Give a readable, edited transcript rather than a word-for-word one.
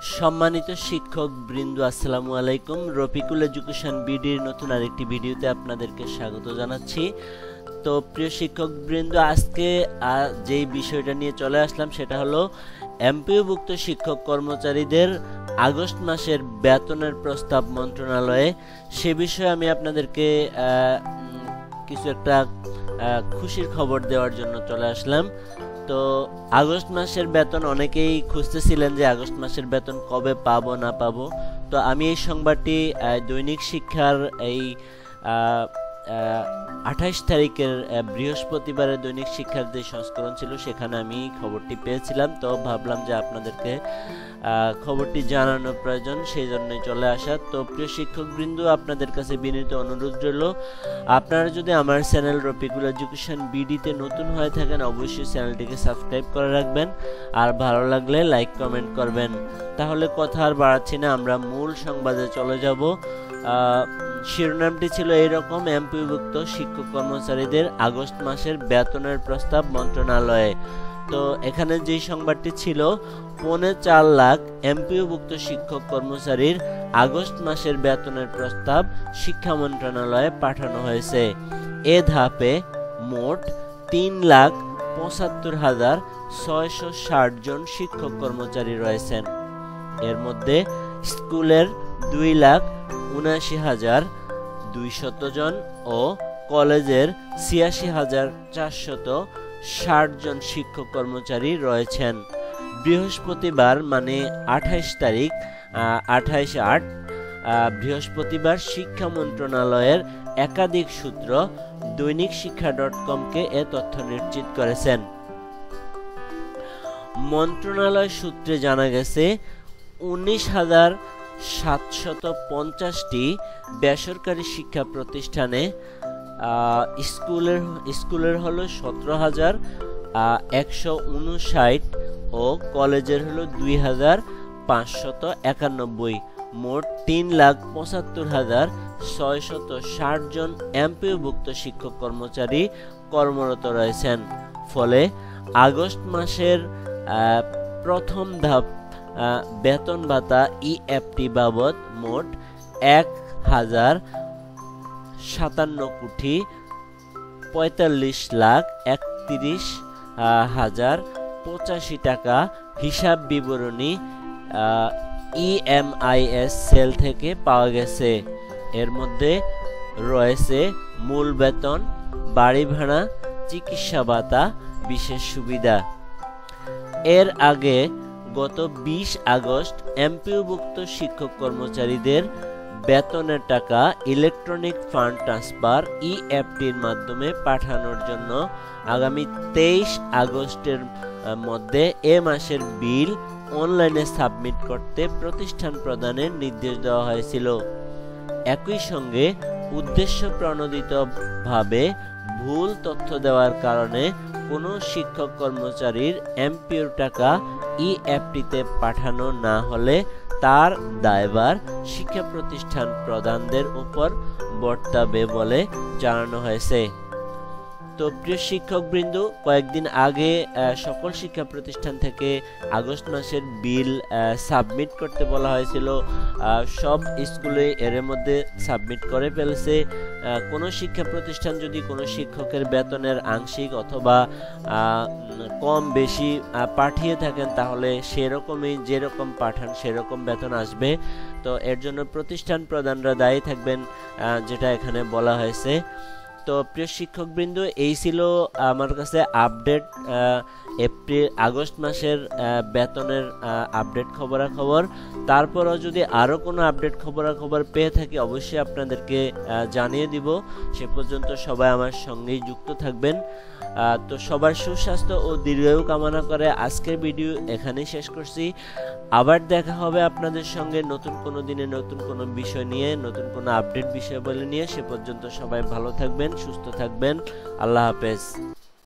সম্মানিত শিক্ষক বৃন্দ, আসসালামু আলাইকুম। রফিকুল এডুকেশন বিডির নতুন আরেকটি ভিডিওতে আপনাদেরকে স্বাগত জানাচ্ছি। তো প্রিয় শিক্ষক বৃন্দ, আজকে যেই বিষয়টা নিয়ে চলে আসলাম সেটা হলো এমপিওভুক্ত শিক্ষক কর্মচারীদের আগস্ট মাসের বেতনের প্রস্তাব মন্ত্রণালয়ে। সে বিষয়ে আমি আপনাদেরকে কিছু একটা খুশির খবর দেওয়ার জন্য চলে আসলাম। তো আগস্ট মাসের বেতন অনেকেই খুঁজতেছিলেন যে আগস্ট মাসের বেতন কবে পাবো না পাবো। তো আমি এই সংবাদটি দৈনিক শিক্ষার এই 28 তারিখের বৃহস্পতিবারের দৈনিক শিক্ষার যে সংস্করণ ছিল সেখানে আমি খবরটি পেয়েছিলাম। তো ভাবলাম যে আপনাদেরকে খবরটি জানানো প্রয়োজন, সেই জন্যই চলে আসা। তো প্রিয় শিক্ষকবৃন্দ, আপনাদের কাছে বিনীত অনুরোধ রইল, আপনারা যদি আমার চ্যানেল রফিকুল এডুকেশন বিডিতে নতুন হয়ে থাকেন অবশ্যই চ্যানেলটিকে সাবস্ক্রাইব করে রাখবেন, আর ভালো লাগলে লাইক কমেন্ট করবেন। তাহলে কথা আর বাড়াচ্ছি না, আমরা মূল সংবাদে চলে যাব। শিরোনামটি ছিল এইরকম: এমপিওভুক্ত শিক্ষক কর্মচারীদের আগস্ট মাসের বেতনের প্রস্তাব মন্ত্রণালয়ে। তো এখানে যে সংবাদটি ছিল, 4.25 লাখ এমপিওভুক্ত শিক্ষক কর্মচারীর আগস্ট মাসের বেতনের প্রস্তাব শিক্ষা মন্ত্রণালয়ে পাঠানো হয়েছে। এ ধাপে মোট 3,75,660 জন শিক্ষক কর্মচারী রয়েছেন। এর মধ্যে স্কুলের 2,79,200 জন ও কলেজের 86,460 জন শিক্ষক কর্মচারী রয়েছেন। বৃহস্পতিবার মানে 28 তারিখ 28/8 বৃহস্পতিবার শিক্ষা মন্ত্রণালয়ের একাধিক সূত্র দৈনিক শিক্ষা.com-কে এ তথ্য নিশ্চিত করেছেন। মন্ত্রণালয় সূত্রে জানা গেছে 19,750টি বেসরকারি শিক্ষা প্রতিষ্ঠানে, স্কুলের হলো 17,159 ও কলেজের হলো 2,591, মোট 3,75,660 জন এমপিওভুক্ত শিক্ষক কর্মচারী কর্মরত রয়েছেন। ফলে আগস্ট মাসের প্রথম ধাপ বেতন ভাতা ইএফটি বাবদ মোট 1,57,45,31,085 টাকা হিসাব বিবরণী ইএমআইএস সেল থেকে পাওয়া গেছে। এর মধ্যে রয়েছে মূল বেতন, বাড়ি ভাড়া, চিকিৎসা ভাতা, বিশেষ সুবিধা। এর আগে গত 20 আগস্ট এমপিওভুক্ত শিক্ষক কর্মচারীদের বেতনের টাকা ইলেকট্রনিক ফান্ড ট্রান্সফার ইএফটির মাধ্যমে পাঠানোর জন্য আগামী 23 আগস্টের মধ্যে এ মাসের বিল অনলাইনে সাবমিট করতে প্রতিষ্ঠান প্রদানের নির্দেশ দেওয়া হয়েছিল। একই সঙ্গে উদ্দেশ্য প্রণোদিতভাবে ভুল তথ্য দেওয়ার কারণে কোনো শিক্ষক কর্মচারীর এমপিওর টাকা ইএফটিতে পাঠানো না হলে তার দায়ভার শিক্ষা প্রতিষ্ঠান প্রধানদের উপর বর্তাবে বলে জানানো হয়েছে। তো প্রিয় শিক্ষকবৃন্দ, কয়েকদিন আগে সকল শিক্ষা প্রতিষ্ঠান থেকে আগস্ট মাসের বিল সাবমিট করতে বলা হয়েছিল। সব স্কুলে এর মধ্যে সাবমিট করে ফেলেছে। কোনো শিক্ষা প্রতিষ্ঠান যদি কোনো শিক্ষকের বেতনের আংশিক অথবা কম বেশি পাঠিয়ে থাকেন তাহলে সেরকমই যেরকম পাঠান সেরকম বেতন আসবে। তো এর জন্য প্রতিষ্ঠান প্রধানরা দায়ী থাকবেন, যেটা এখানে বলা হয়েছে। তো প্রিয় শিক্ষকবৃন্দ, এই ছিল আমার কাছে আপডেট আগস্ট মাসের বেতনের আপডেট খবরাখবর। তারপরও যদি আরও কোনো আপডেট খবরাখবর পেয়ে থাকি অবশ্যই আপনাদেরকে জানিয়ে দিব। সে পর্যন্ত সবাই আমার সঙ্গেই যুক্ত থাকবেন। তো সবার সুস্বাস্থ্য ও দীর্ঘায়ু কামনা করে আজকের ভিডিও এখানেই শেষ করছি। আবার দেখা হবে আপনাদের সঙ্গে নতুন কোনো দিনে নতুন কোনো বিষয় নিয়ে, নতুন কোনো আপডেট বিষয় বলে নিয়ে। সে পর্যন্ত সবাই ভালো থাকবেন, সুস্থ থাকবেন। আল্লাহ হাফেজ।